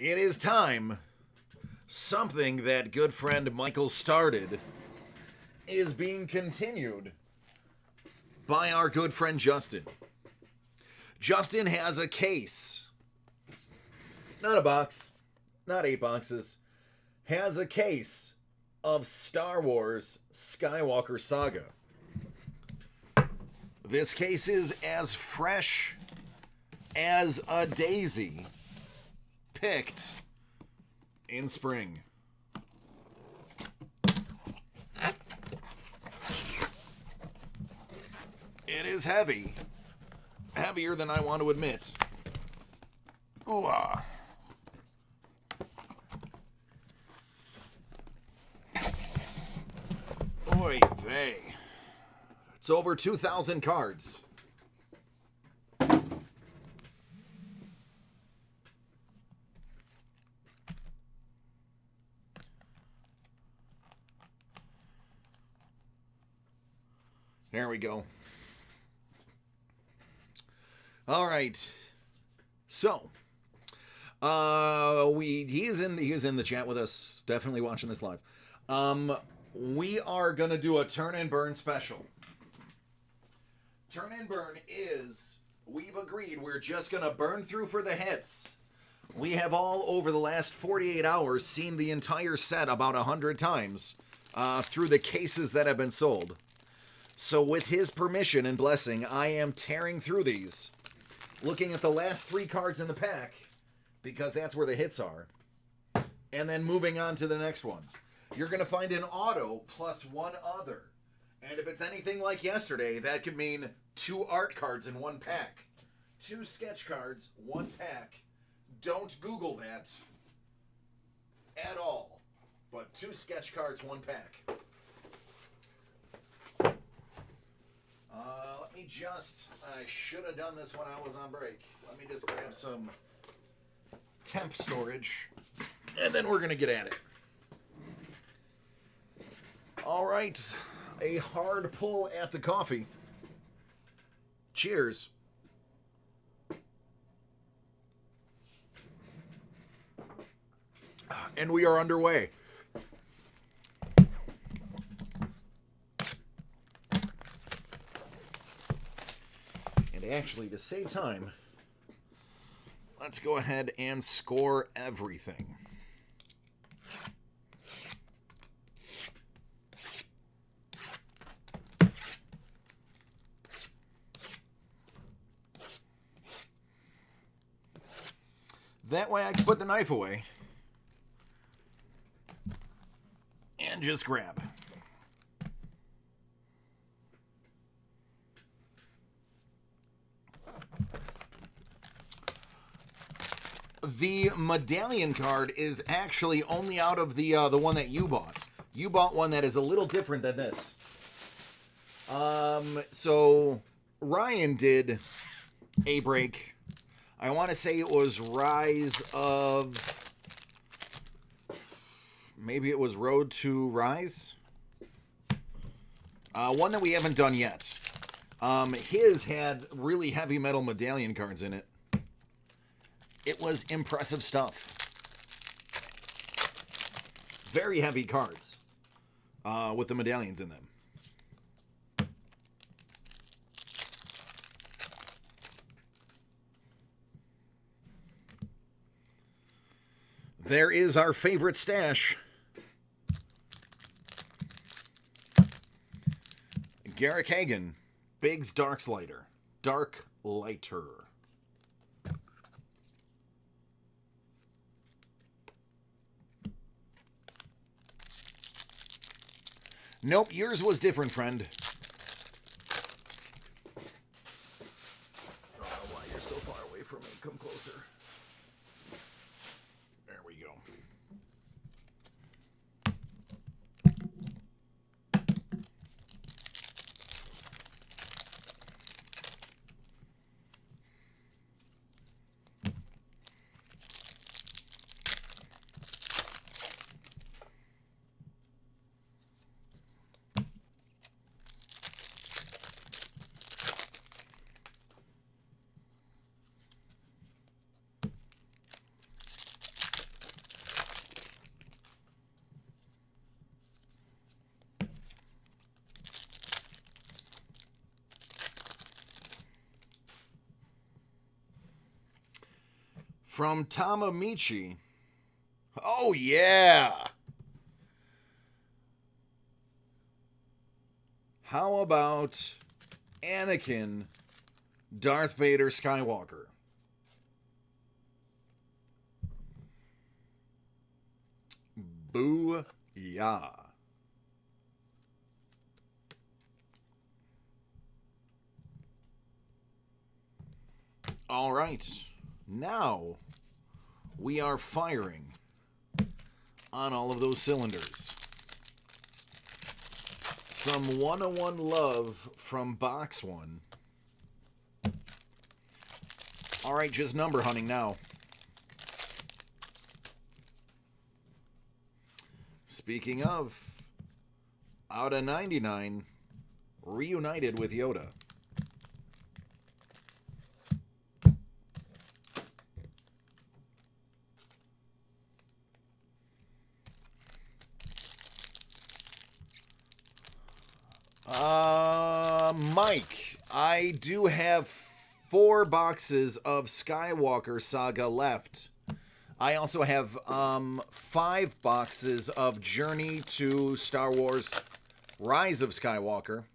It is time. Something that good friend Michael started is being continued by our good friend Justin. Justin has a case. Not a box. Not 8 boxes. Has a case of Star Wars Skywalker Saga. This case is as fresh as a daisy picked in spring. It is heavy. Heavier than I want to admit. Ooh, ah. Oy vey. It's over 2,000 cards. There we go. All right. So, he is in the chat with us, definitely watching this live. We are gonna do a turn and burn special. Turn and burn is, we've agreed we're just gonna burn through for the hits. We have all over the last 48 hours seen the entire set about 100 times through the cases that have been sold. So with his permission and blessing, I am tearing through these, looking at the last 3 cards in the pack, because that's where the hits are, and then moving on to the next one. You're going to find an auto plus 1 other. And if it's anything like yesterday, that could mean 2 art cards in 1 pack. 2 sketch cards, 1 pack. Don't Google that at all. But 2 sketch cards, 1 pack. I should have done this when I was on break. Let me just grab some temp storage, and then we're going to get at it. All right, a hard pull at the coffee. Cheers. And we are underway. And actually, to save time, let's go ahead and score everything. That way I can put the knife away and just grab. The medallion card is actually only out of the one that you bought. You bought one that is a little different than this. So Ryan did a break. I want to say it was Rise of... Maybe it was Road to Rise? One that we haven't done yet. His had really heavy metal medallion cards in it. It was impressive stuff. Very heavy cards with the medallions in them. There is our favorite stash. Garrick Hagan, Biggs Darklighter. Darklighter. Nope, yours was different, friend. I don't know why you're so far away from me. Come closer. There we go. From Tamamichi. Oh, yeah. How about Anakin, Darth Vader Skywalker? Boo-yah. All right. Now we are firing on all of those cylinders. Some 101 love from box 1. All right, just number hunting now. Speaking of, out of 99, reunited with Yoda. Mike, I do have 4 boxes of Skywalker Saga left. I also have 5 boxes of Journey to Star Wars Rise of Skywalker.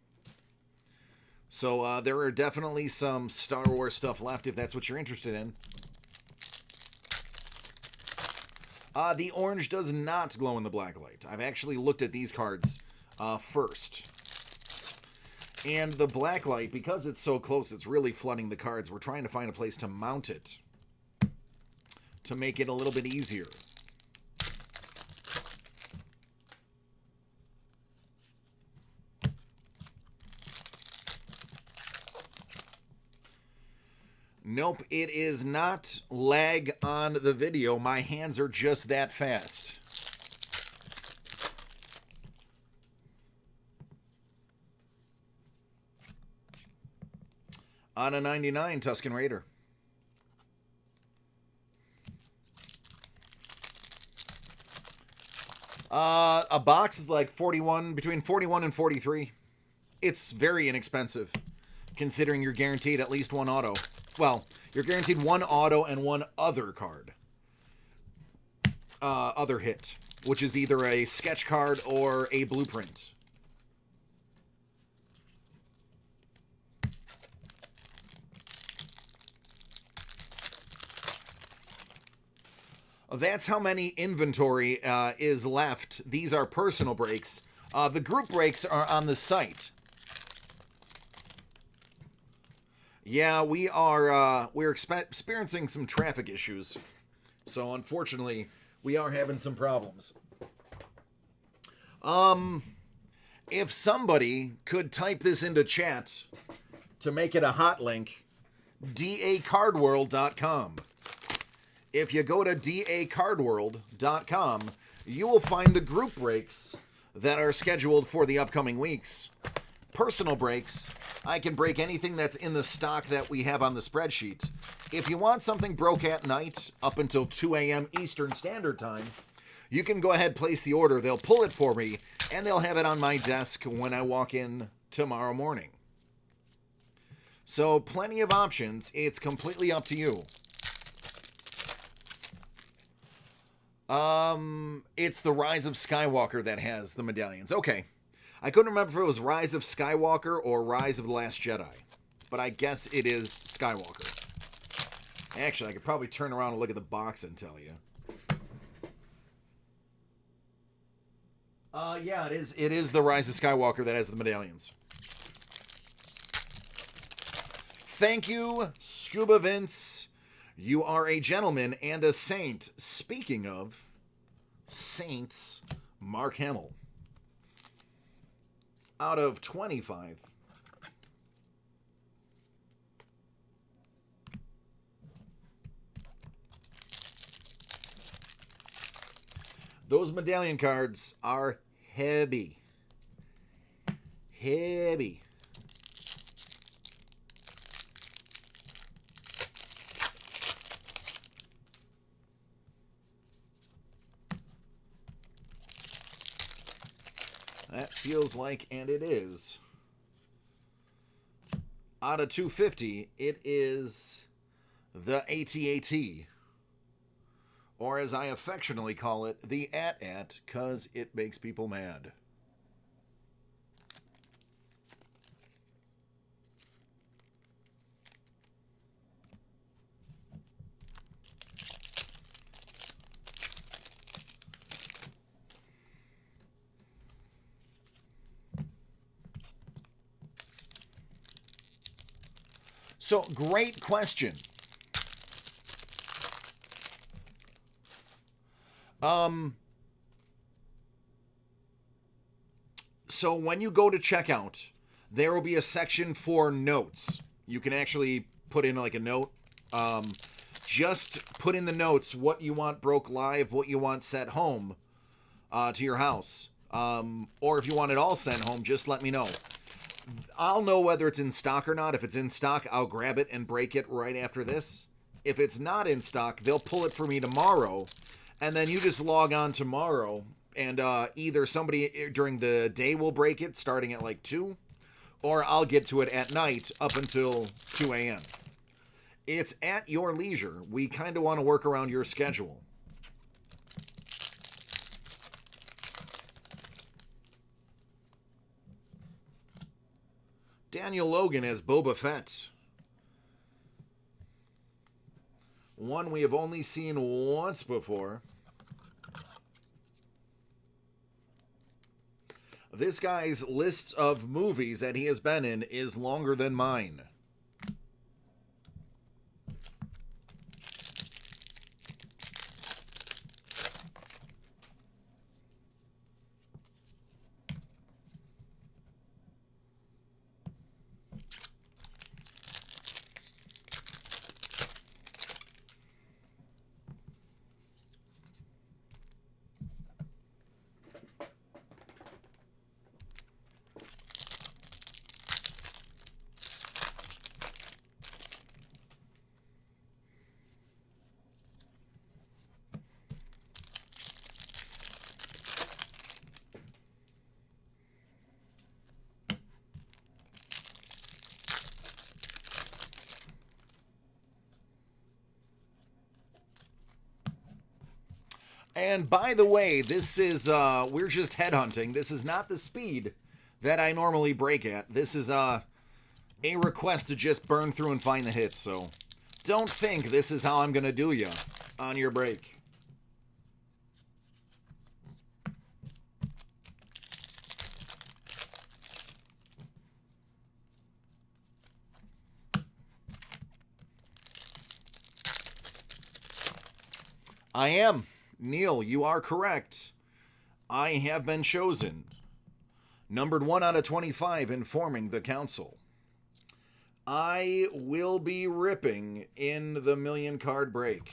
So there are definitely some Star Wars stuff left if that's what you're interested in. The orange does not glow in the black light. I've actually looked at these cards first. And the black light, because it's so close, it's really flooding the cards. We're trying to find a place to mount it to make it a little bit easier. Nope, it is not lag on the video. My hands are just that fast. On a 99, Tusken Raider. A box is like 41, between 41 and 43. It's very inexpensive, considering you're guaranteed at least 1 auto. Well, you're guaranteed 1 auto and 1 other card. Other hit, which is either a sketch card or a blueprint. That's how many inventory is left. These are personal breaks. The group breaks are on the site. Yeah, we're experiencing some traffic issues. So unfortunately, we are having some problems. If somebody could type this into chat to make it a hot link, dacardworld.com. If you go to dacardworld.com, you will find the group breaks that are scheduled for the upcoming weeks. Personal breaks, I can break anything that's in the stock that we have on the spreadsheet. If you want something broke at night up until 2 a.m. Eastern Standard Time, you can go ahead, place the order. They'll pull it for me, and they'll have it on my desk when I walk in tomorrow morning. So plenty of options. It's completely up to you. It's the Rise of Skywalker that has the medallions. Okay. I couldn't remember if it was Rise of Skywalker or Rise of the Last Jedi. But I guess it is Skywalker. Actually, I could probably turn around and look at the box and tell you. Yeah, it is. It is the Rise of Skywalker that has the medallions. Thank you, Scuba Vince. You are a gentleman and a saint. Speaking of saints, Mark Hamill. Out of 25. Those medallion cards are heavy. Heavy. That feels like, and it is. Out of 250, it is the AT-AT Or as I affectionately call it, the at, 'cause it makes people mad. So, great question. So when you go to checkout, there will be a section for notes. You can actually put in like a note. Just put in the notes what you want broke live, what you want sent home to your house. Or if you want it all sent home, just let me know. I'll know whether it's in stock or not. If it's in stock, I'll grab it and break it right after this. If it's not in stock, they'll pull it for me tomorrow. And then you just log on tomorrow, and either somebody during the day will break it starting at like 2, or I'll get to it at night up until 2 a.m. It's at your leisure. We kind of want to work around your schedule. Daniel Logan as Boba Fett. One we have only seen once before. This guy's list of movies that he has been in is longer than mine. And by the way, this is, we're just headhunting. This is not the speed that I normally break at. This is a request to just burn through and find the hits. So don't think this is how I'm going to do you on your break. I am. Neil, you are correct. I have been chosen. Numbered 1 out of 25, informing the council. I will be ripping in the million card break.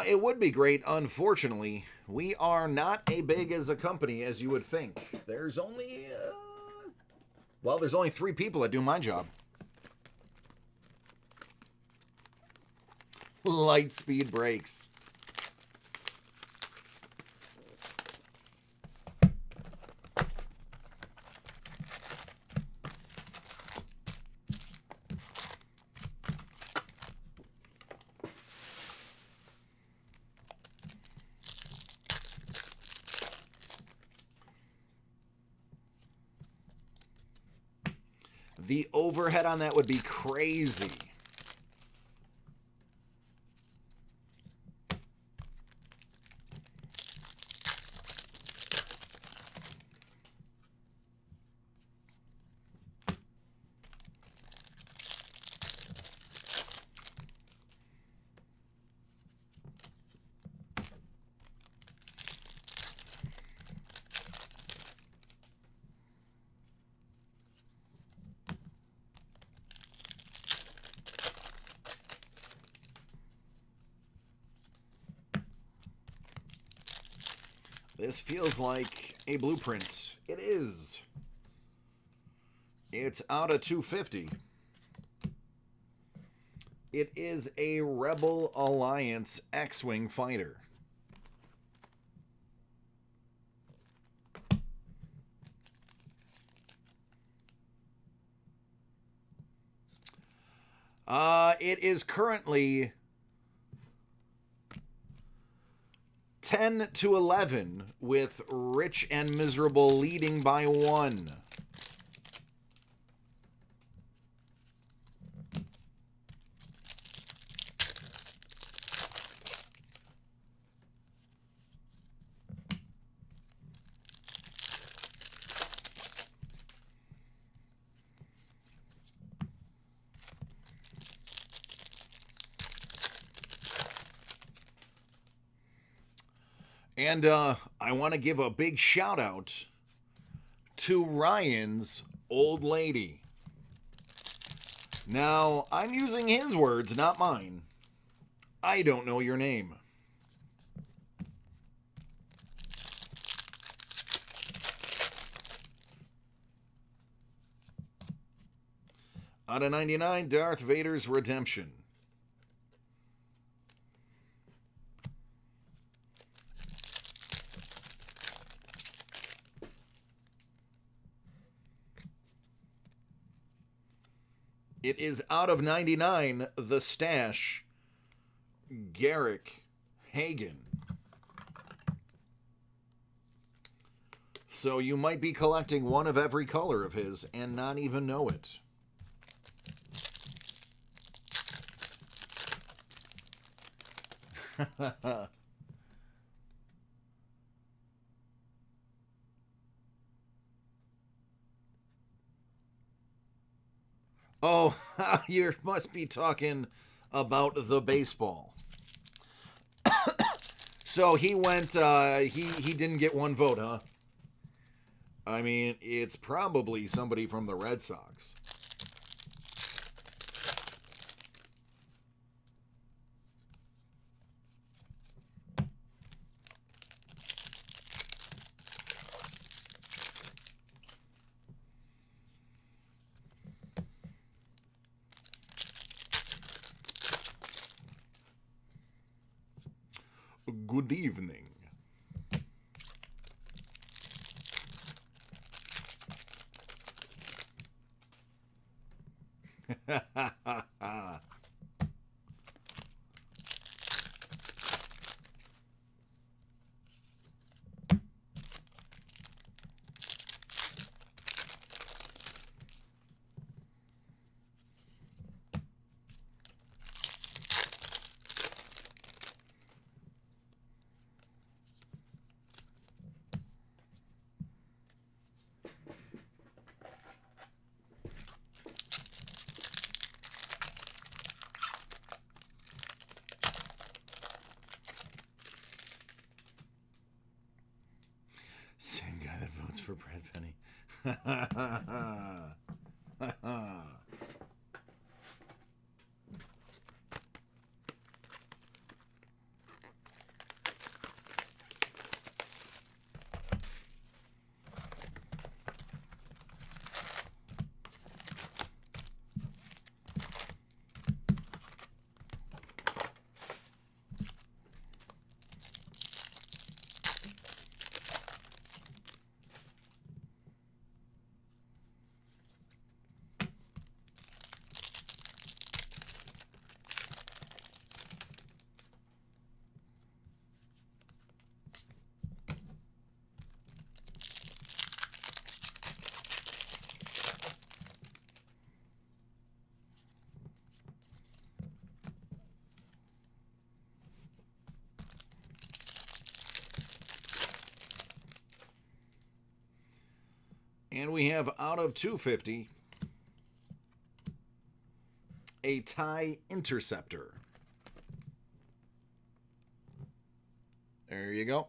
It would be great. Unfortunately, we are not as big as a company as you would think. There's only, there's only 3 people that do my job. Light speed brakes. The overhead on that would be crazy. This feels like a blueprint. It is. It's out of 250. It is a Rebel Alliance X-Wing fighter. It is currently 10-11 with Rich and Miserable leading by 1. And I want to give a big shout out to Ryan's old lady. Now, I'm using his words, not mine. I don't know your name. Out of 99, Darth Vader's Redemption. It is out of 99, The Stash, Garrick Hagen. So you might be collecting one of every color of his and not even know it. Oh, you must be talking about the baseball. So he went, he didn't get one vote, huh? I mean, it's probably somebody from the Red Sox. Good evening. Same guy that votes for Brad Penny. And we have out of 250, a tie interceptor. There you go.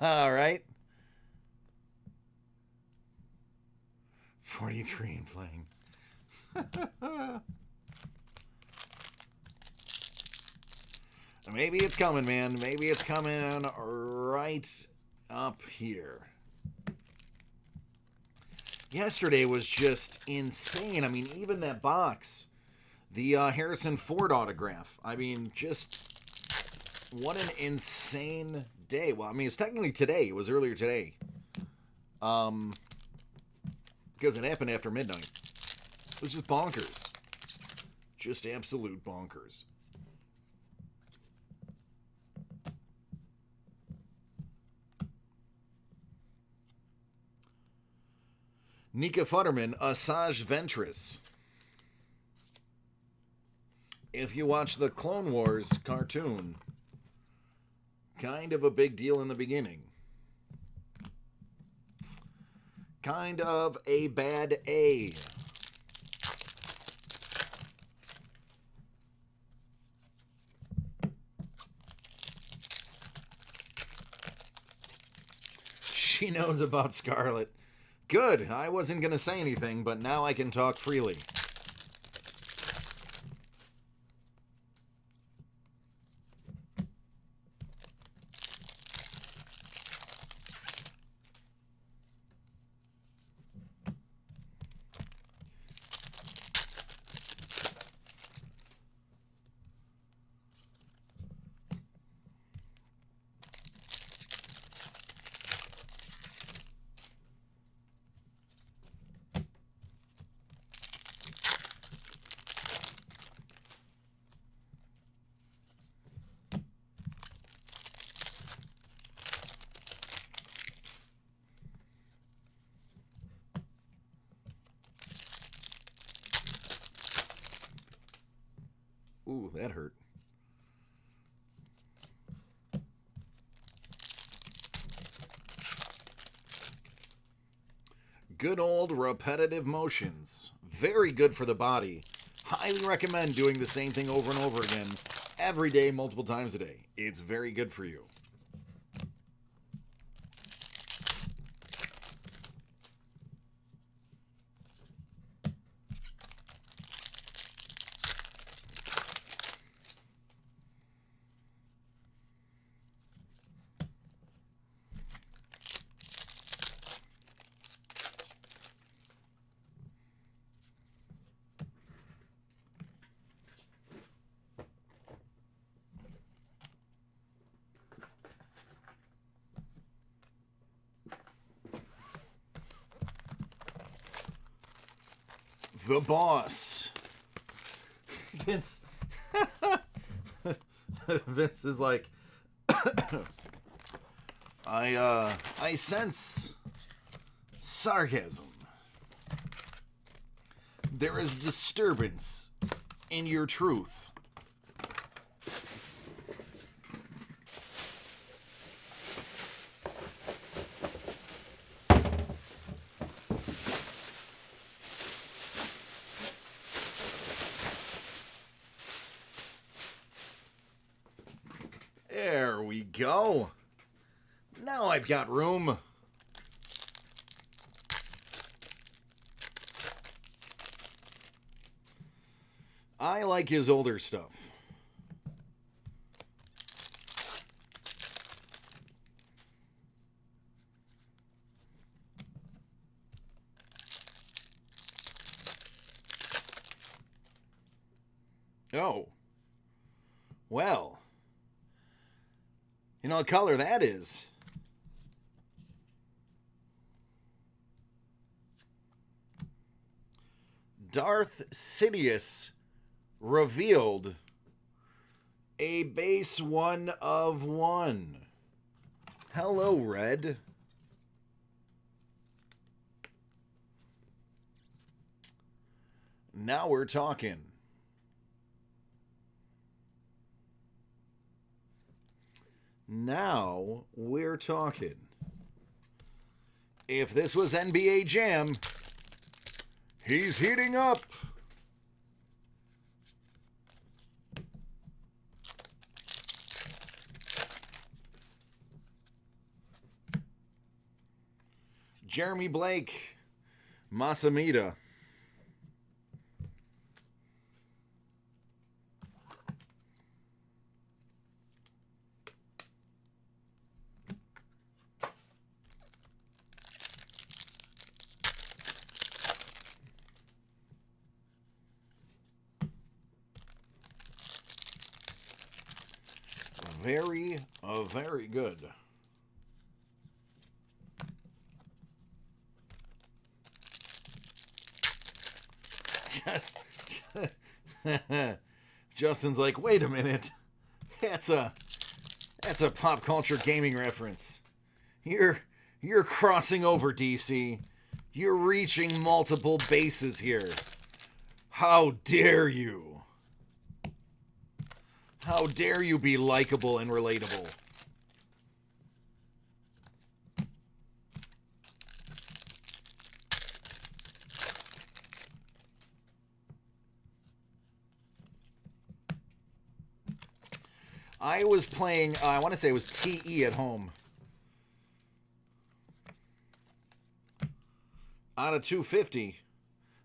All right. 43 and playing. Maybe it's coming, man. Maybe it's coming right up here. Yesterday was just insane. I mean, even that box, the Harrison Ford autograph. I mean, just what an insane day. Well, I mean, it's technically today. It was earlier today. Because it happened after midnight. It was just bonkers. Just absolute bonkers. Nika Futterman, Asajj Ventress. If you watch the Clone Wars cartoon, kind of a big deal in the beginning. Kind of a bad A. She knows about Scarlet. Good. I wasn't going to say anything, but now I can talk freely. Ooh, that hurt. Good old repetitive motions. Very good for the body. Highly recommend doing the same thing over and over again every day, multiple times a day. It's very good for you. The boss. Vince. Vince is like, I sense sarcasm. There is disturbance in your truth. There we go. Now I've got room. I like his older stuff. Oh. Well. You know what color that is? Darth Sidious revealed a base 1 of 1. Hello, Red. Now we're talking. Now we're talking. If this was NBA Jam, he's heating up. Jeremy Blake, Masamita. Very, very good. Justin's like, wait a minute. That's a pop culture gaming reference. You're crossing over, DC. You're reaching multiple bases here. How dare you? How dare you be likable and relatable? I was playing, I want to say it was TE at home. Out of 250,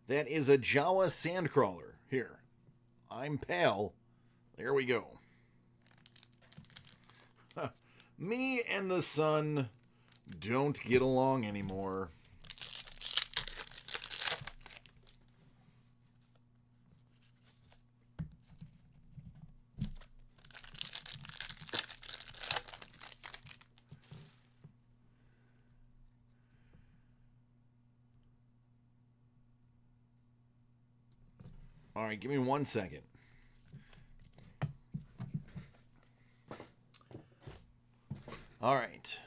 that is a Jawa Sandcrawler. Here, I'm pale. There we go. Me and the sun don't get along anymore. All right, give me 1 second. All right.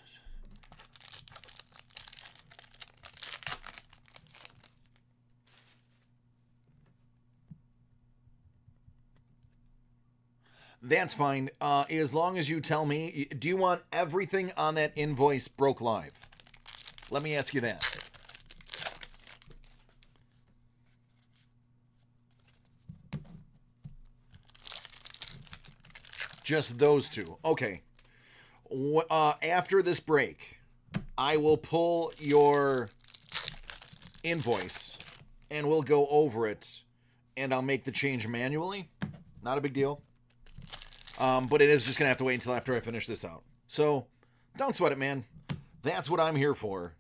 That's fine. As long as you tell me, do you want everything on that invoice broke live? Let me ask you that. Just those two. Okay. After this break, I will pull your invoice and we'll go over it and I'll make the change manually. Not a big deal. But it is just going to have to wait until after I finish this out. So, don't sweat it, man. That's what I'm here for.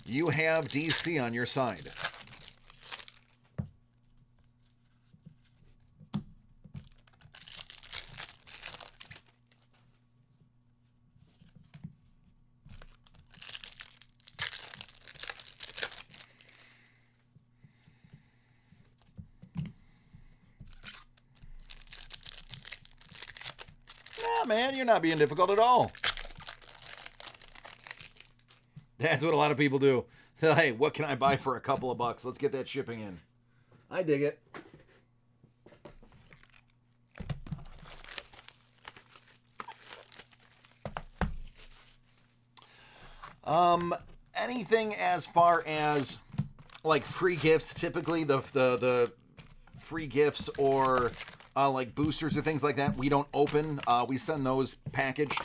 You have DC on your side. Man, you're not being difficult at all. That's what a lot of people do. Hey, what can I buy for a couple of bucks? Let's get that shipping in. I dig it. Anything as far as like free gifts, typically the free gifts or like boosters or things like that, we don't open. We send those packaged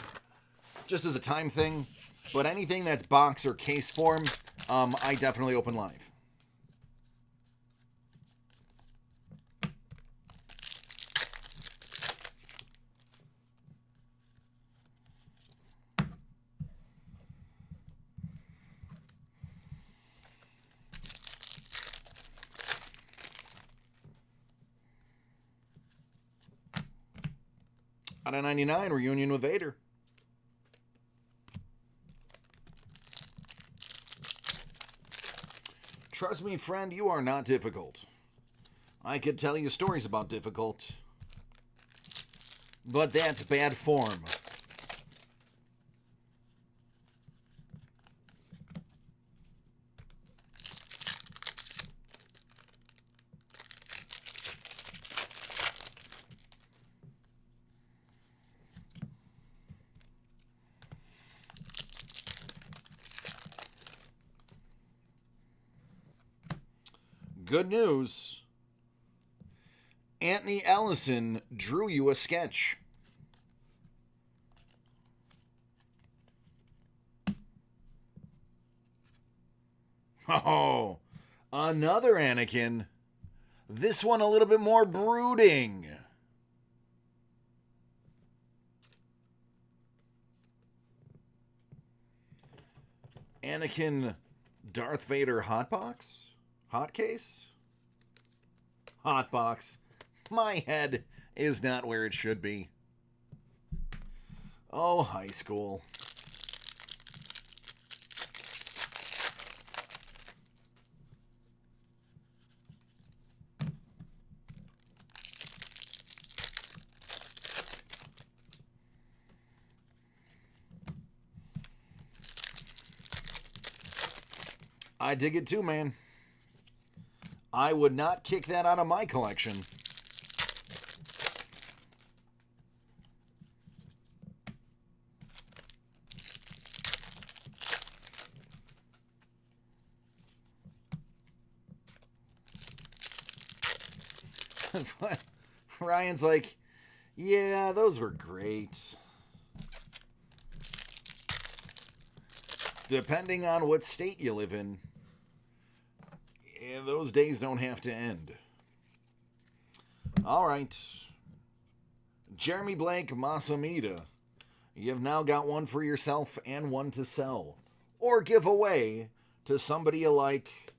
just as a time thing. But anything that's box or case form, I definitely open live. Out of 99, reunion with Vader. Trust me, friend, you are not difficult. I could tell you stories about difficult, but that's bad form. Good news. Anthony Ellison drew you a sketch. Oh, another Anakin. This one a little bit more brooding. Anakin Darth Vader hotbox? Hot case? Hotbox. My head is not where it should be. Oh, high school. I dig it too, man. I would not kick that out of my collection. Ryan's like, yeah, those were great. Depending on what state you live in, those days don't have to end. All right. Jeremy Blake Masamita. You've now got one for yourself and one to sell. Or give away to somebody you like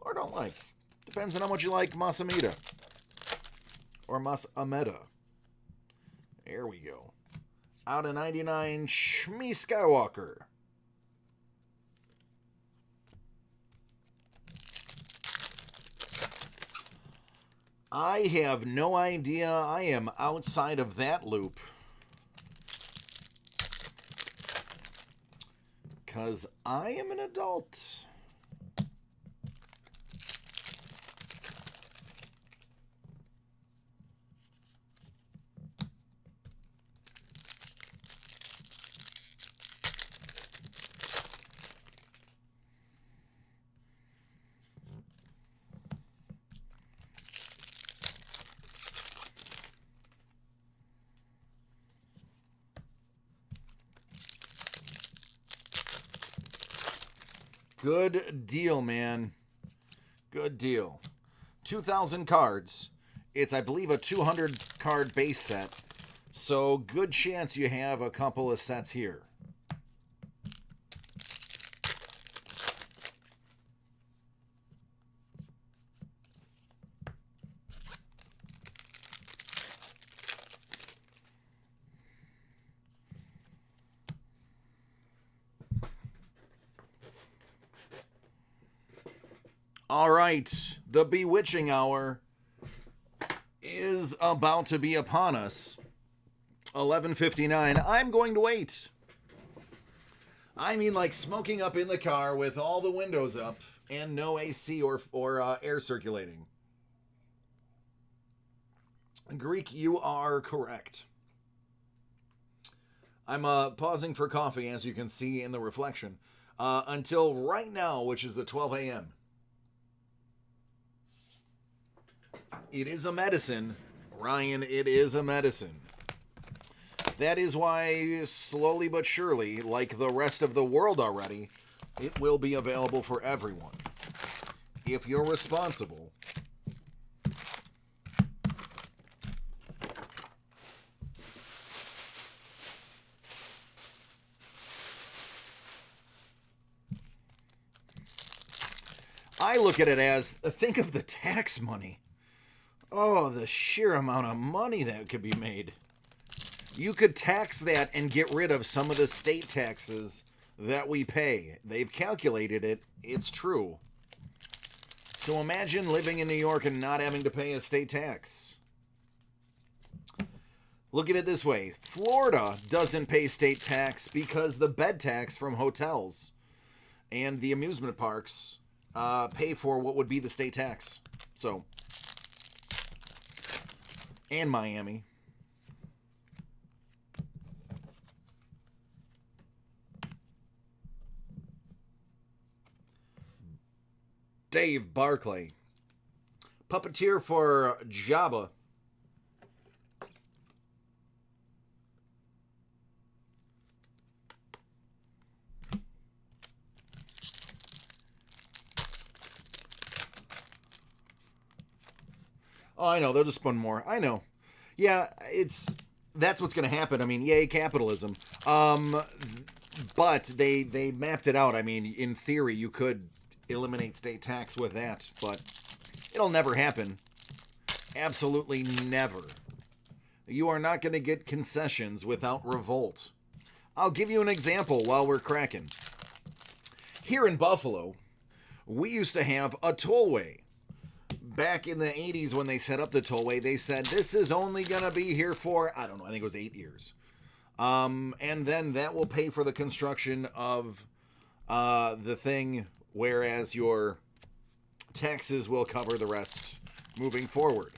or don't like. Depends on how much you like Masamita. Or Masameta. There we go. Out of 99, Shmi Skywalker. I have no idea. I am outside of that loop. Because I am an adult. Good deal, man. Good deal. 2,000 cards. It's, I believe, a 200 card base set. So, good chance you have a couple of sets here. All right, the bewitching hour is about to be upon us. 11:59. I'm going to wait. I mean, like smoking up in the car with all the windows up and no AC or air circulating. Greek, you are correct. I'm pausing for coffee, as you can see in the reflection, until right now, which is the 12 a.m. It is a medicine, Ryan, it is a medicine. That is why, slowly but surely, like the rest of the world already, it will be available for everyone. If you're responsible. I look at it as, think of the tax money. Oh, the sheer amount of money that could be made. You could tax that and get rid of some of the state taxes that we pay. They've calculated it. It's true. So imagine living in New York and not having to pay a state tax. Look at it this way. Florida doesn't pay state tax because the bed tax from hotels and the amusement parks pay for what would be the state tax. So... and Miami. Dave Barclay. Puppeteer for Jabba. Oh, I know. They'll just spend more. I know. Yeah, that's what's going to happen. I mean, yay, capitalism. But they mapped it out. I mean, in theory, you could eliminate state tax with that, but it'll never happen. Absolutely never. You are not going to get concessions without revolt. I'll give you an example while we're cracking. Here in Buffalo, we used to have a tollway. Back in the 80s when they set up the tollway, they said this is only going to be here for, I don't know, I think it was 8 years. And then that will pay for the construction of the thing, whereas your taxes will cover the rest moving forward.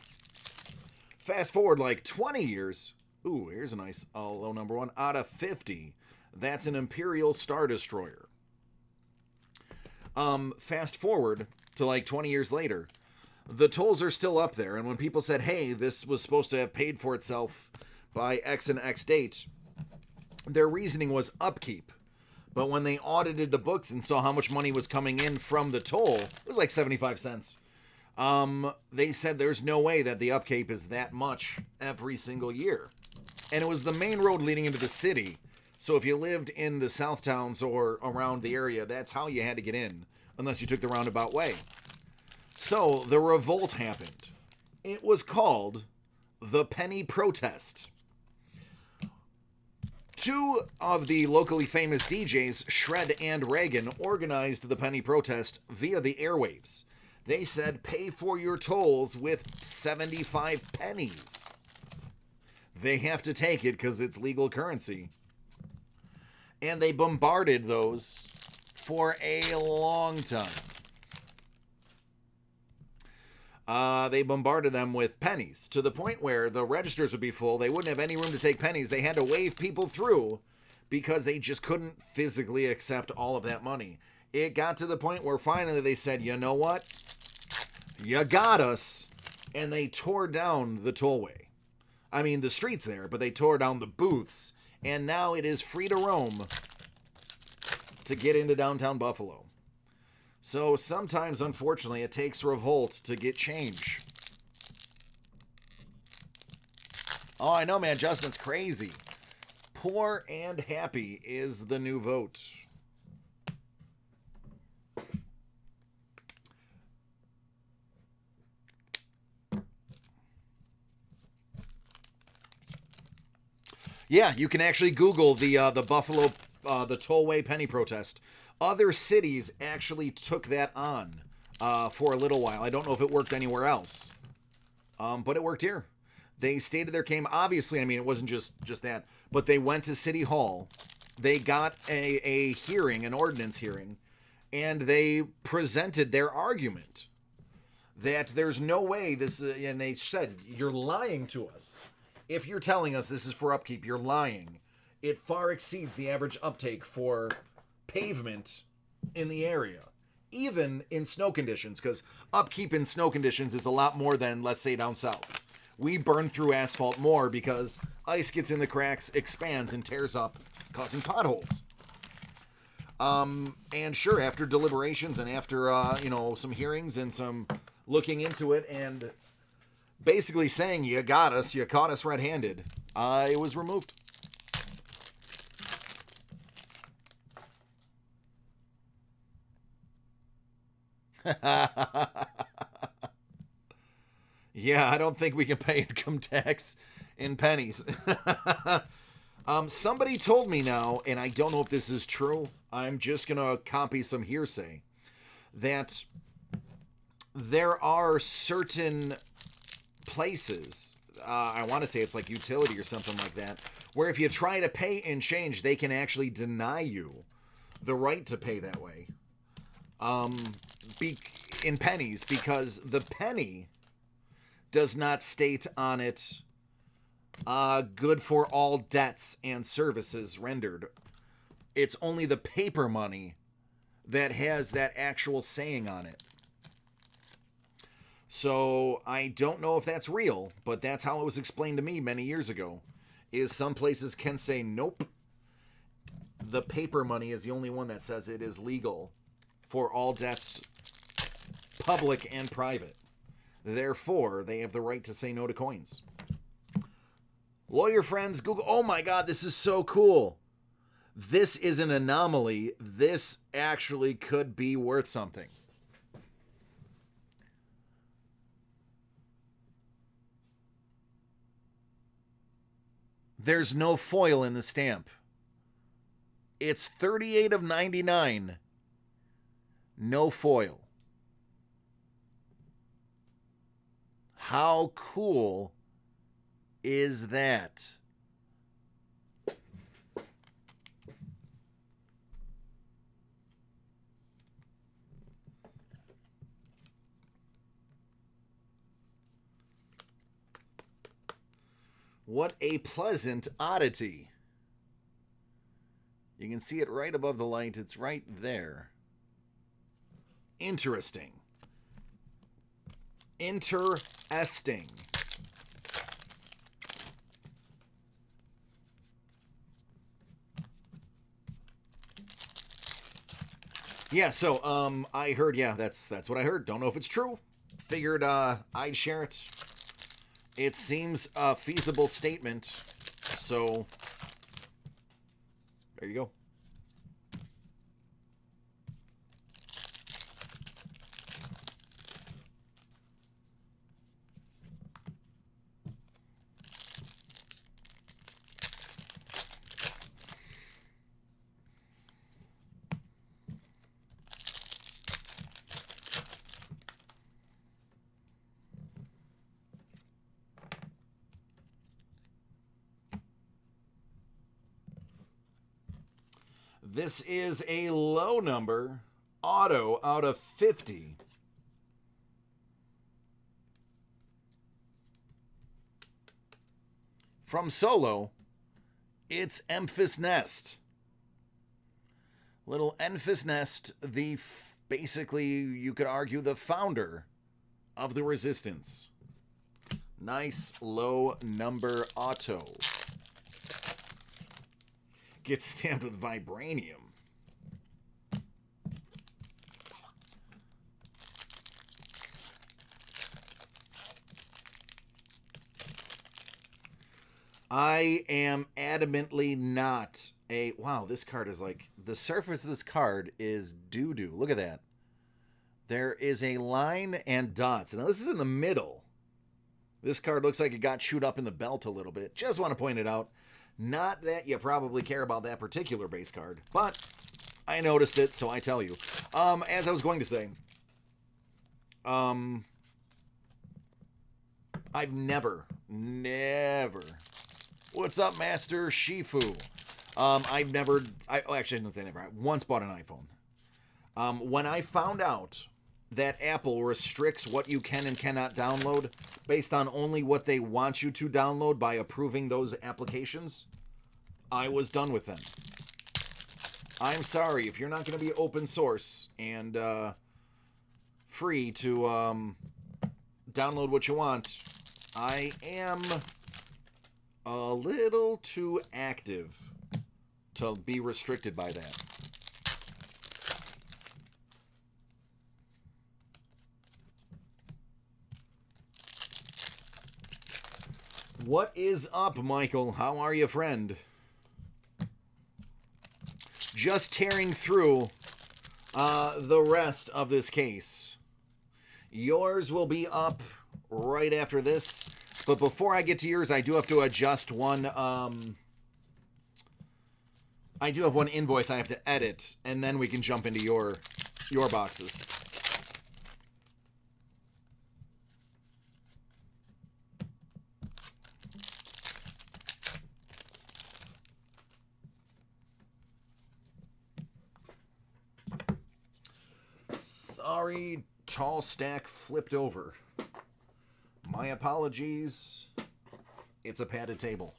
Fast forward like 20 years. Ooh, here's a nice low number one. Out of 50, that's an Imperial Star Destroyer. Fast forward to like 20 years later, the tolls are still up there. And when people said, hey, this was supposed to have paid for itself by X and X date, their reasoning was upkeep. But when they audited the books and saw how much money was coming in from the toll, it was like 75 cents. They said there's no way that the upkeep is that much every single year. And it was the main road leading into the city. So if you lived in the South Towns or around the area, that's how you had to get in, unless you took the roundabout way. So the revolt happened. It was called the Penny Protest. Two of the locally famous DJs, Shred and Reagan, organized the Penny Protest via the airwaves. They said, pay for your tolls with 75 pennies. They have to take it because it's legal currency. And they bombarded those for a long time. They bombarded them with pennies to the point where the registers would be full. They wouldn't have any room to take pennies. They had to wave people through because they just couldn't physically accept all of that money. It got to the point where finally they said, you know what? You got us. And they tore down the tollway. I mean, the streets there, but they tore down the booths. And now it is free to roam to get into downtown Buffalo. So sometimes, unfortunately, it takes revolt to get change. Oh, I know, man. Justin's crazy. Poor and happy is the new vote. Yeah, you can actually Google the Buffalo, the tollway penny protest. Other cities actually took that on for a little while. I don't know if it worked anywhere else, but it worked here. They stated their claim. Obviously, I mean, it wasn't just that, but they went to City Hall. They got a hearing, an ordinance hearing, and they presented their argument that there's no way this, and they said, you're lying to us. If you're telling us this is for upkeep, you're lying. It far exceeds the average uptake for pavement in the area, even in snow conditions, because upkeep in snow conditions is a lot more than, let's say, down south. We burn through asphalt more because ice gets in the cracks, expands, and tears up, causing potholes. And sure, after deliberations and after some hearings and some looking into it and basically saying you got us, you caught us red-handed, it was removed. Yeah, I don't think we can pay income tax in pennies. Somebody told me now, and I don't know if this is true, I'm just going to copy some hearsay, that there are certain places, I want to say it's like utility or something like that, where if you try to pay in change, they can actually deny you the right to pay that way. In pennies, because the penny does not state on it good for all debts and services rendered. It's only the paper money that has that actual saying on it. So I don't know if that's real, but that's how it was explained to me many years ago, is some places can say, nope, the paper money is the only one that says it is legal for all debts, public and private. Therefore, they have the right to say no to coins. Lawyer friends, Google. Oh my God, this is so cool. This is an anomaly. This actually could be worth something. There's no foil in the stamp. It's 38 of 99. No foil. How cool is that? What a pleasant oddity. You can see it right above the light. It's right there. Interesting. Interesting. Yeah, so I heard, yeah, that's what I heard. Don't know if it's true. Figured I'd share it. It seems a feasible statement. So there you go. This is a low number, auto out of 50. From Solo, it's Emphas Nest. Little Emphas Nest, basically, you could argue, the founder of the Resistance. Nice low number auto. Gets stamped with vibranium. I am adamantly not a... Wow, this card is like... The surface of this card is doo-doo. Look at that. There is a line and dots. Now, this is in the middle. This card looks like it got chewed up in the belt a little bit. Just want to point it out. Not that you probably care about that particular base card, but I noticed it, so I tell you. As I was going to say, I've never, what's up, Master Shifu? I actually didn't say never. I once bought an iPhone. When I found out that Apple restricts what you can and cannot download based on only what they want you to download by approving those applications, I was done with them. I'm sorry, if you're not going to be open source and free to download what you want, I am a little too active to be restricted by that. What is up, Michael? How are you, friend? Just tearing through the rest of this case. Yours will be up right after this. But before I get to yours, I do have to adjust one... I do have one invoice I have to edit, and then we can jump into your boxes. Sorry, tall stack flipped over. My apologies. It's a padded table.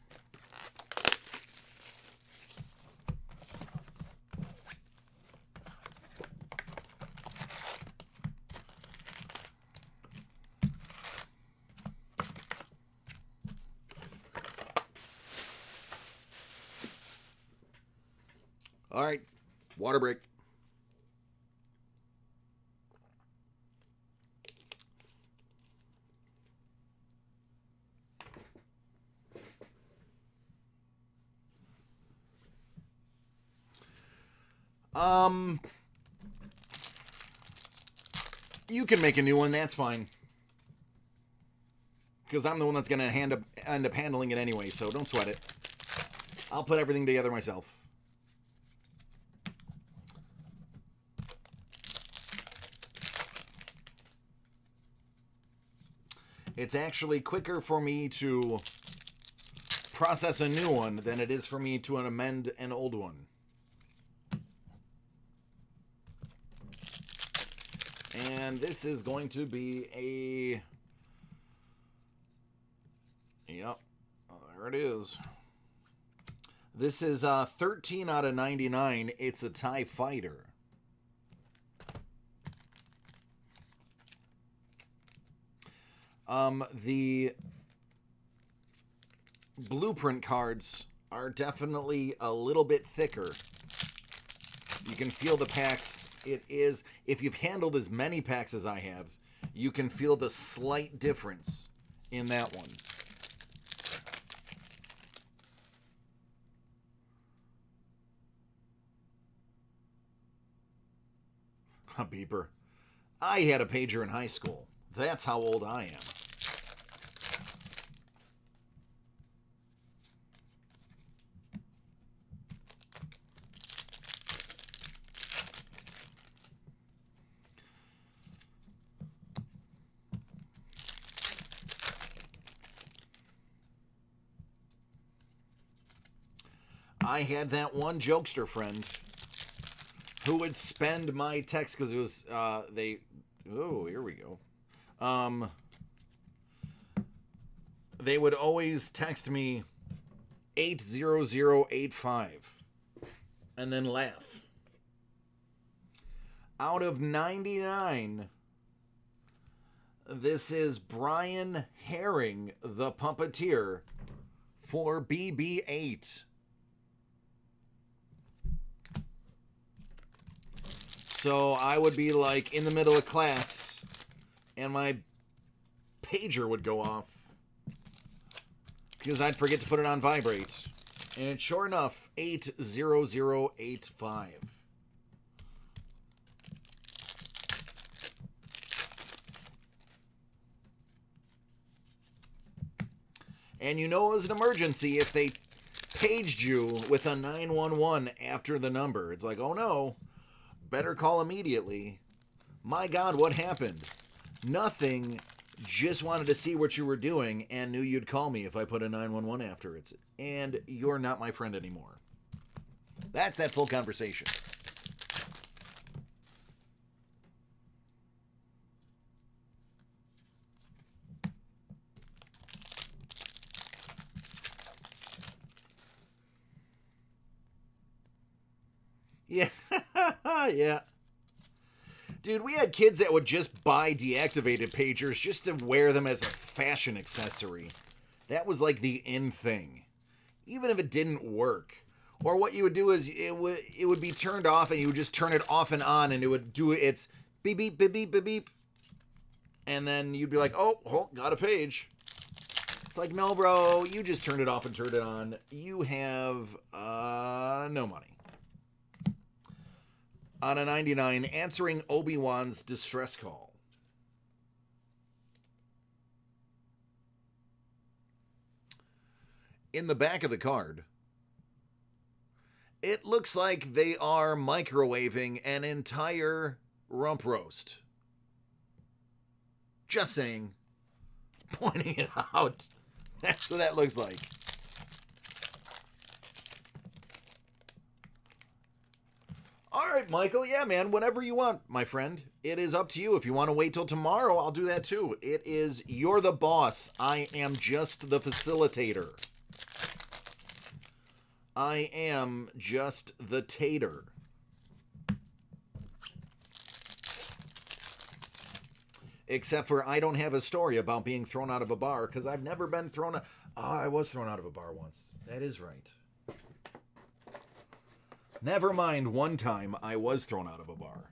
All right, water break. You can make a new one, that's fine. Because I'm the one that's going to end up handling it anyway, so don't sweat it. I'll put everything together myself. It's actually quicker for me to process a new one than it is for me to amend an old one. And this is going to be a... Yep, there it is. This is 13 out of 99. It's a TIE Fighter. The blueprint cards are definitely a little bit thicker. You can feel the packs. It is, if you've handled as many packs as I have, you can feel the slight difference in that one. A beeper. I had a pager in high school. That's how old I am. I had that one jokester friend who would spend my text because it was oh, here we go. They would always text me 80085 and then laugh. Out of 99, this is Brian Herring, the Puppeteer, for BB-8. So I would be like in the middle of class and my pager would go off because I'd forget to put it on vibrate. And sure enough, 80085. And you know it was an emergency if they paged you with a 911 after the number. It's like, oh no. Better call immediately. My God, what happened? Nothing. Just wanted to see what you were doing and knew you'd call me if I put a 911 after it. And you're not my friend anymore. That's that full conversation. Yeah. Yeah. Dude, we had kids that would just buy deactivated pagers just to wear them as a fashion accessory. That was like the in thing. Even if it didn't work. Or what you would do is it would be turned off and you would just turn it off and on and it would do its beep beep beep beep beep beep. And then you'd be like, oh, got a page. It's like, no, bro, you just turned it off and turned it on. You have no money. On a 99, answering Obi-Wan's distress call. In the back of the card, it looks like they are microwaving an entire rump roast. Just saying. Pointing it out. That's what that looks like. All right, Michael. Yeah, man. Whenever you want, my friend. It is up to you. If you want to wait till tomorrow, I'll do that too. It is, you're the boss. I am just the facilitator. I am just the tater. Except for I don't have a story about being thrown out of a bar because I've never been thrown out. Oh, I was thrown out of a bar once. That is right. Never mind, one time I was thrown out of a bar.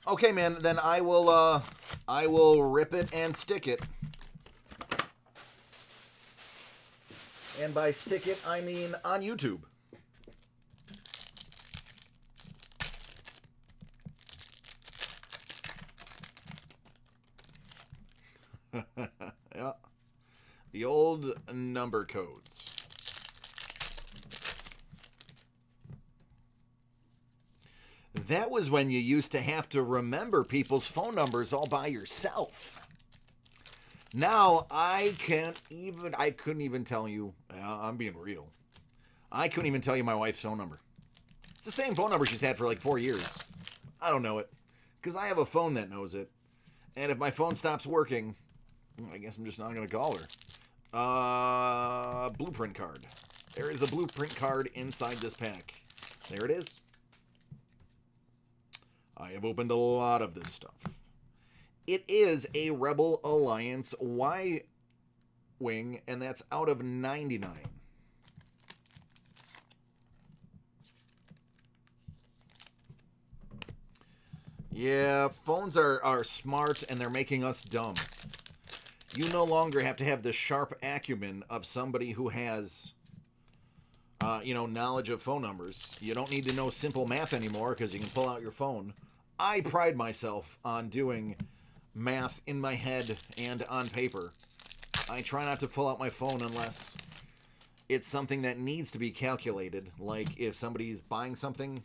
Okay, man, then I will rip it and stick it. And by stick it, I mean on YouTube. Yeah. The old number codes. That was when you used to have to remember people's phone numbers all by yourself. Now, I couldn't even tell you, I'm being real. I couldn't even tell you my wife's phone number. It's the same phone number she's had for like 4 years. I don't know it, because I have a phone that knows it. And if my phone stops working, I guess I'm just not going to call her. Blueprint card. There is a blueprint card inside this pack. There it is. I have opened a lot of this stuff. It is a Rebel Alliance Y-Wing, and that's out of 99. Yeah, phones are smart, and they're making us dumb. You no longer have to have the sharp acumen of somebody who has, knowledge of phone numbers. You don't need to know simple math anymore because you can pull out your phone. I pride myself on doing math in my head and on paper. I try not to pull out my phone unless it's something that needs to be calculated, like if somebody's buying something,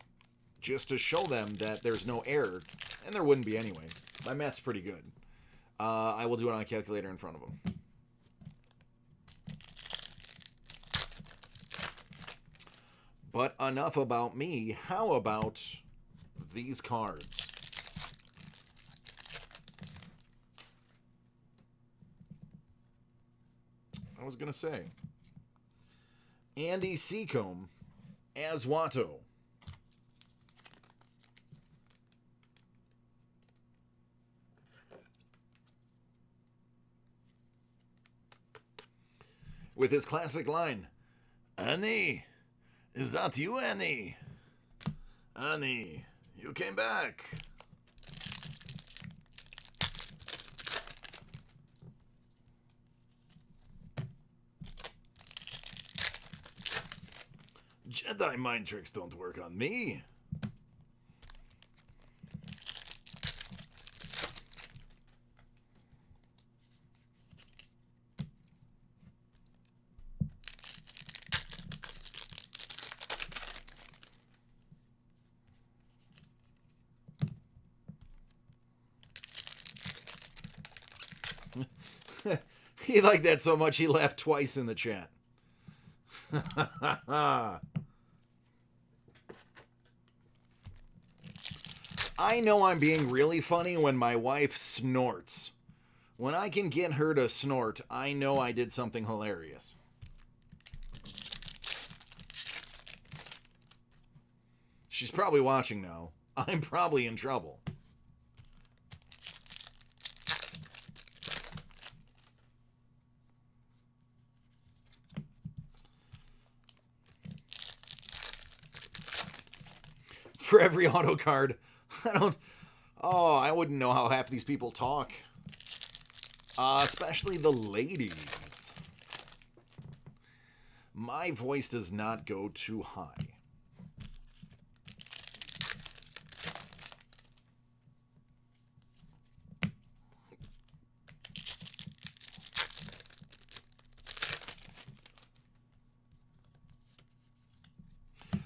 just to show them that there's no error, and there wouldn't be anyway. My math's pretty good. I will do it on a calculator in front of them. But enough about me. How about these cards? I was going to say, Andy Seacombe as Watto. With his classic line, "Annie, is that you, Annie? Annie, you came back." Jedi mind tricks don't work on me. He liked that so much he laughed twice in the chat. I know I'm being really funny when my wife snorts. When I can get her to snort, I know I did something hilarious. She's probably watching now. I'm probably in trouble. For every auto card, I wouldn't know how half these people talk. Especially the ladies. My voice does not go too high.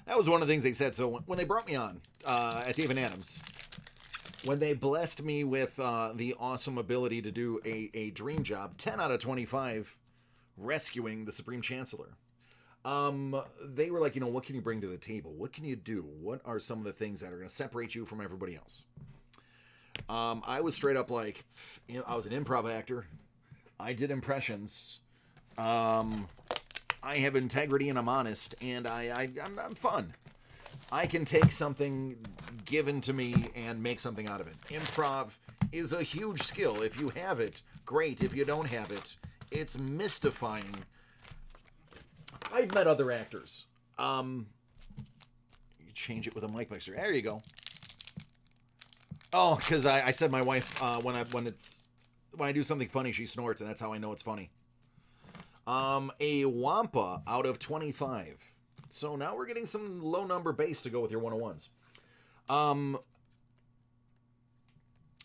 That was one of the things they said. So when they brought me on at Dave and Adams, when they blessed me with the awesome ability to do a dream job, 10 out of 25, rescuing the Supreme Chancellor, they were like, what can you bring to the table? What can you do? What are some of the things that are going to separate you from everybody else? I was straight up like, I was an improv actor. I did impressions. I have integrity and I'm honest, and I'm fun. I can take something given to me and make something out of it. Improv is a huge skill. If you have it, great. If you don't have it, it's mystifying. I've met other actors. You change it with a mic mixer. There you go. Oh, because I said my wife when I do something funny, she snorts, and that's how I know it's funny. A Wampa out of 25. So now we're getting some low number base to go with your 101s.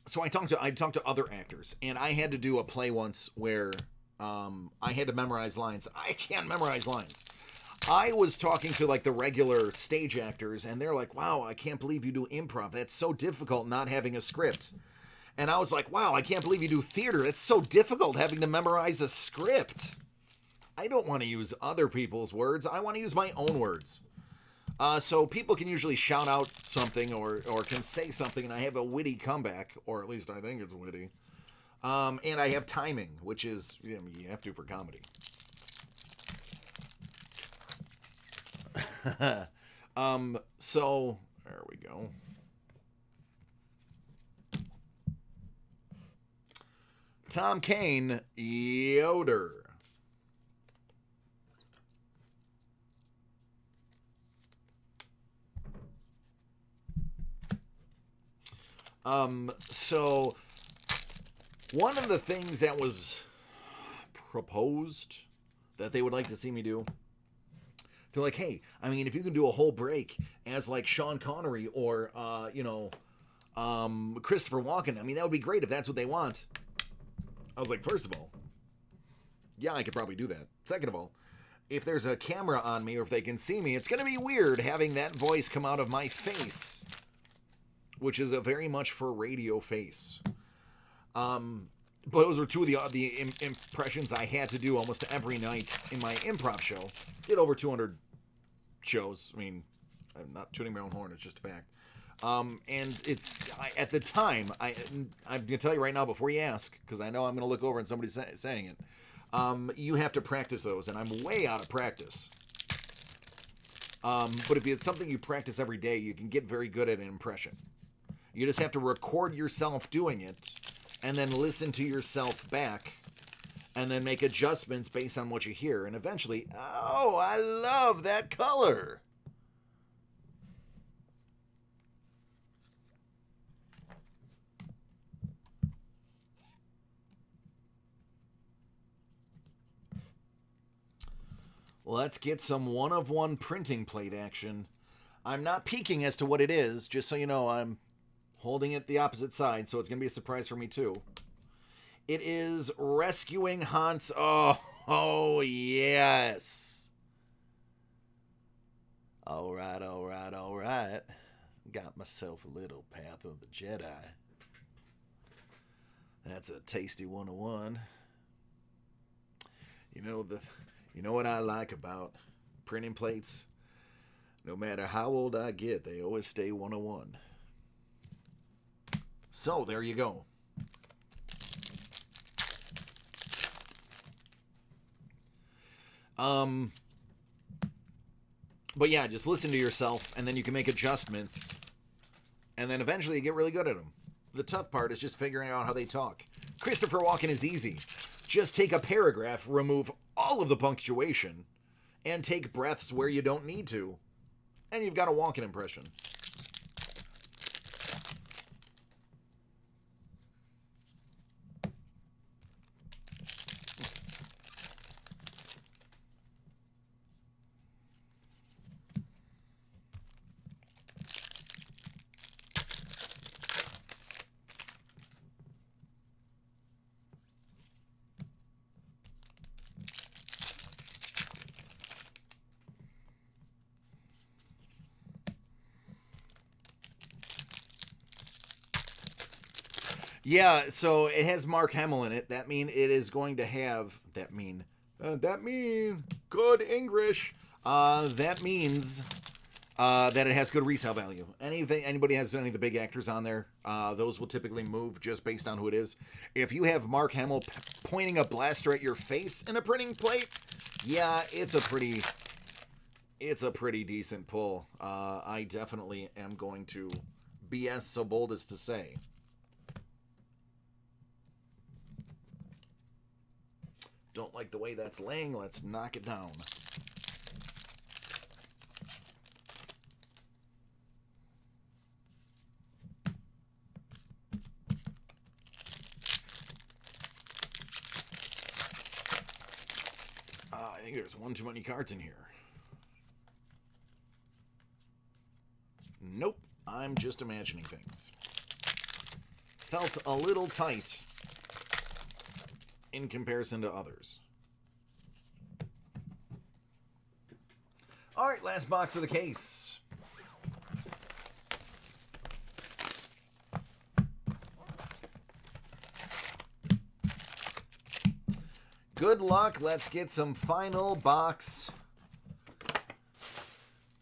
So I talked to other actors, and I had to do a play once where I had to memorize lines. I can't memorize lines. I was talking to like the regular stage actors, and they're like, "Wow, I can't believe you do improv. That's so difficult not having a script." And I was like, "Wow, I can't believe you do theater. It's so difficult having to memorize a script." I don't want to use other people's words. I want to use my own words. So people can usually shout out something or can say something, and I have a witty comeback, or at least I think it's witty. And I have timing, which is, you have to for comedy. So there we go. Tom Kane, Yoder. So one of the things that was proposed that they would like to see me do, they're like, hey, I mean, if you can do a whole break as like Sean Connery or, Christopher Walken, I mean, that would be great if that's what they want. I was like, first of all, yeah, I could probably do that. Second of all, if there's a camera on me or if they can see me, it's going to be weird having that voice come out of my face, which is a very much for radio face. But those were two of the impressions I had to do almost every night in my improv show. Did over 200 shows. I mean, I'm not tooting my own horn. It's just a fact. And at the time, I'm going to tell you right now before you ask, because I know I'm going to look over and somebody's saying it. You have to practice those, and I'm way out of practice. But if it's something you practice every day, you can get very good at an impression. You just have to record yourself doing it, and then listen to yourself back, and then make adjustments based on what you hear. And eventually, oh, I love that color. Let's get some one-of-one printing plate action. I'm not peeking as to what it is, just so you know, I'm holding it the opposite side, so it's going to be a surprise for me too. It is Rescuing Hans. Oh, yes. All right. Got myself a little Path of the Jedi. That's a tasty 101. You know what I like about printing plates? No matter how old I get, they always stay 101. So, there you go. But yeah, just listen to yourself, and then you can make adjustments, and then eventually you get really good at them. The tough part is just figuring out how they talk. Christopher Walken is easy. Just take a paragraph, remove all of the punctuation, and take breaths where you don't need to, and you've got a Walken impression. Yeah, so it has Mark Hamill in it. That mean it is going to have that mean good English. That means that it has good resale value. Anybody has any of the big actors on there, those will typically move just based on who it is. If you have Mark Hamill pointing a blaster at your face in a printing plate, yeah, it's a pretty decent pull. I definitely am going to be as so bold as to say. Don't like the way that's laying. Let's knock it down. I think there's one too many cards in here. Nope, I'm just imagining things. Felt a little tight in comparison to others. All right, last box of the case. Good luck. Let's get some final box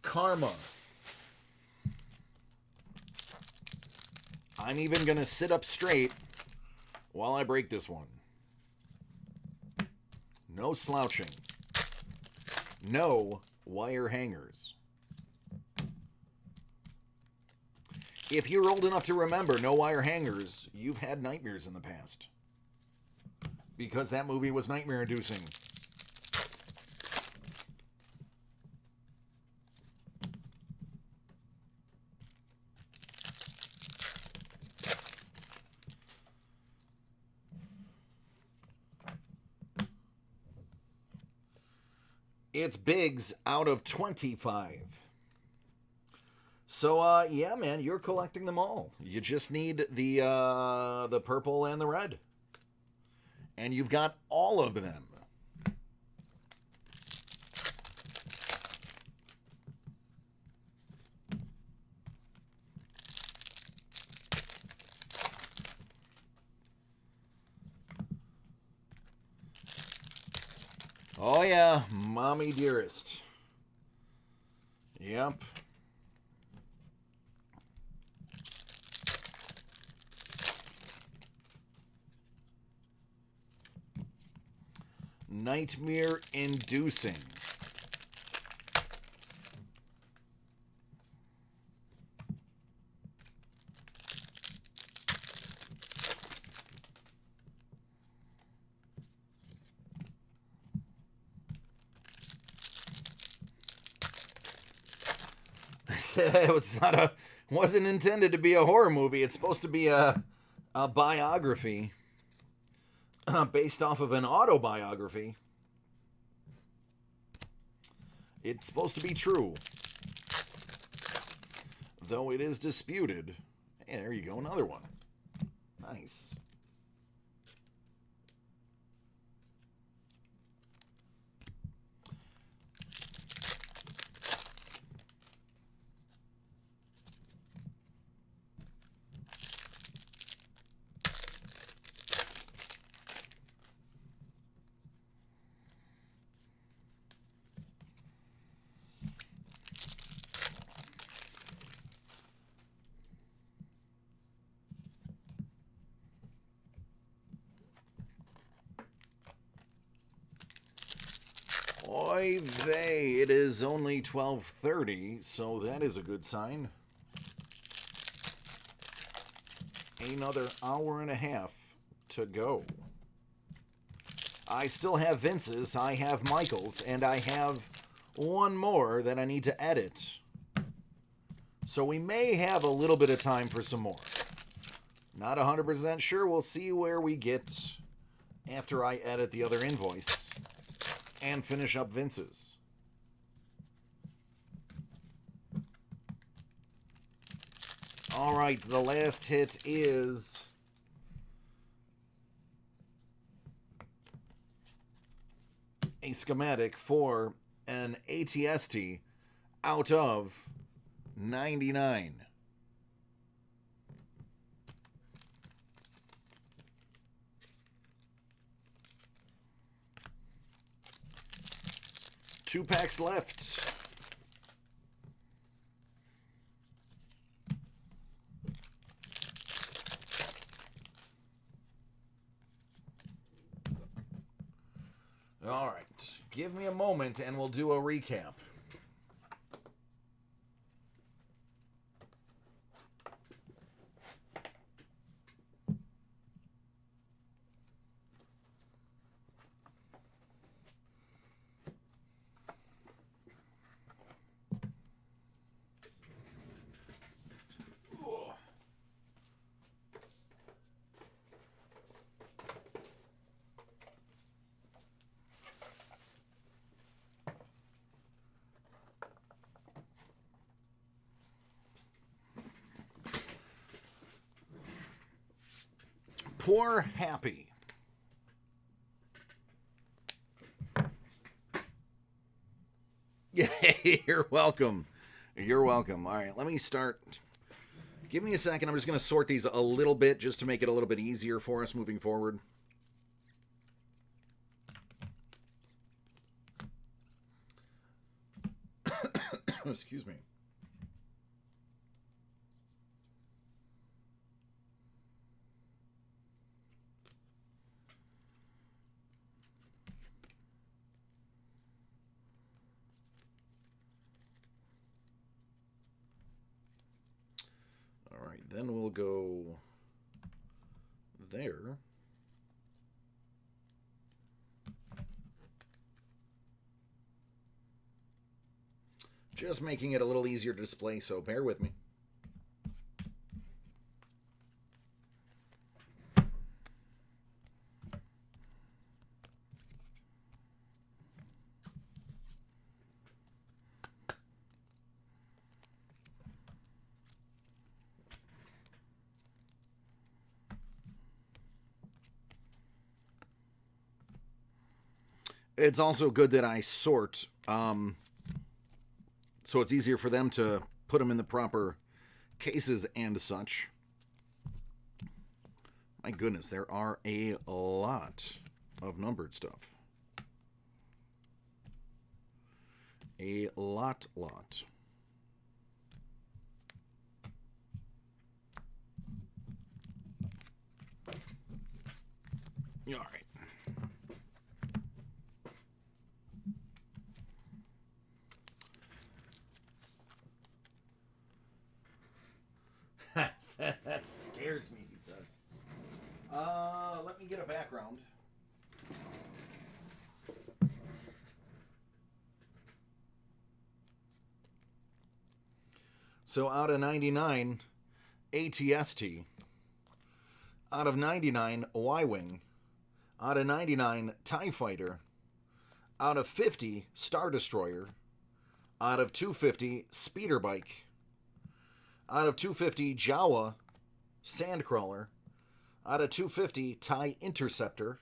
karma. I'm even going to sit up straight while I break this one. No slouching. No wire hangers. If you're old enough to remember no wire hangers, you've had nightmares in the past. Because that movie was nightmare-inducing. It's Biggs out of 25. So, yeah, man, you're collecting them all. You just need the purple and the red. And you've got all of them. Oh, yeah, Mommy Dearest. Yep. Nightmare inducing. Wasn't intended to be a horror movie. It's supposed to be a biography based off of an autobiography. It's supposed to be true, though it is disputed. Hey, there you go, another one. Nice. Oy vey, it is only 12:30, so that is a good sign. Another hour and a half to go. I still have Vince's, I have Michael's, and I have one more that I need to edit. So we may have a little bit of time for some more. Not 100% sure. We'll see where we get after I edit the other invoice and finish up Vince's. All right, the last hit is a schematic for an ATST out of 99. Two packs left. All right. Give me a moment and we'll do a recap. Poor Happy. Yeah, you're welcome. You're welcome. All right, let me start. Give me a second. I'm just going to sort these a little bit just to make it a little bit easier for us moving forward. Excuse me. All right, then we'll go there. Just making it a little easier to display, so bear with me. It's also good that I sort, so it's easier for them to put them in the proper cases and such. My goodness, there are a lot of numbered stuff. A lot. All right. That scares me, he says. Let me get a background. So out of 99, ATST. Out of 99, Y-Wing. Out of 99, TIE Fighter. Out of 50, Star Destroyer. Out of 250, Speeder Bike. Out of 250, Jawa, Sandcrawler. Out of 250, TIE Interceptor.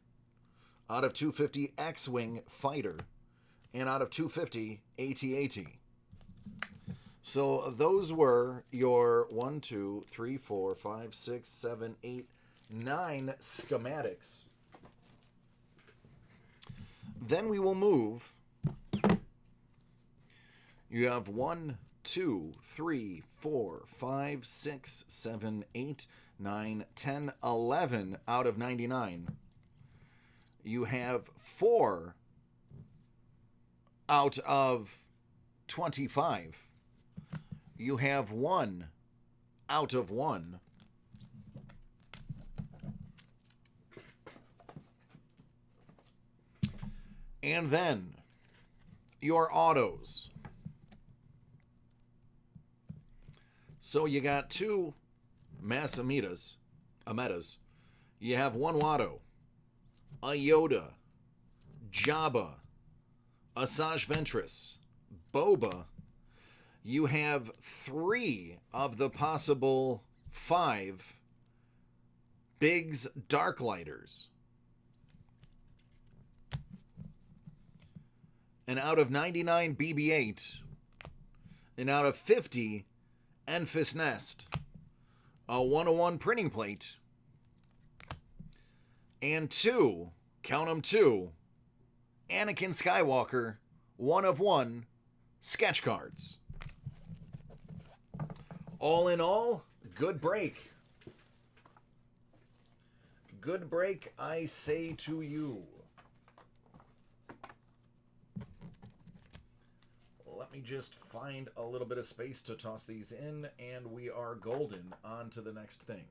Out of 250, X-Wing Fighter. And out of 250, AT-AT. So those were your 1, 2, 3, 4, 5, 6, 7, 8, 9 schematics. Then we will move. You have 1, 2, 3, 4, 5, 6, 7, 8, 9, 10, 11 out of 99. You have 4 out of 25. You have 1 out of 1. And then your autos. So you got 2 Mass Amedas. You have 1 Watto, a Yoda, Jabba, Asajj Ventress, Boba. You have 3 of the possible 5 Biggs Darklighters. And out of 99 BB-8, and out of 50 Enfys Nest, a 101 printing plate, and 2, count them 2, Anakin Skywalker 1 of 1 sketch cards. All in all, good break. Good break, I say to you. Let me just find a little bit of space to toss these in, and we are golden. On to the next thing.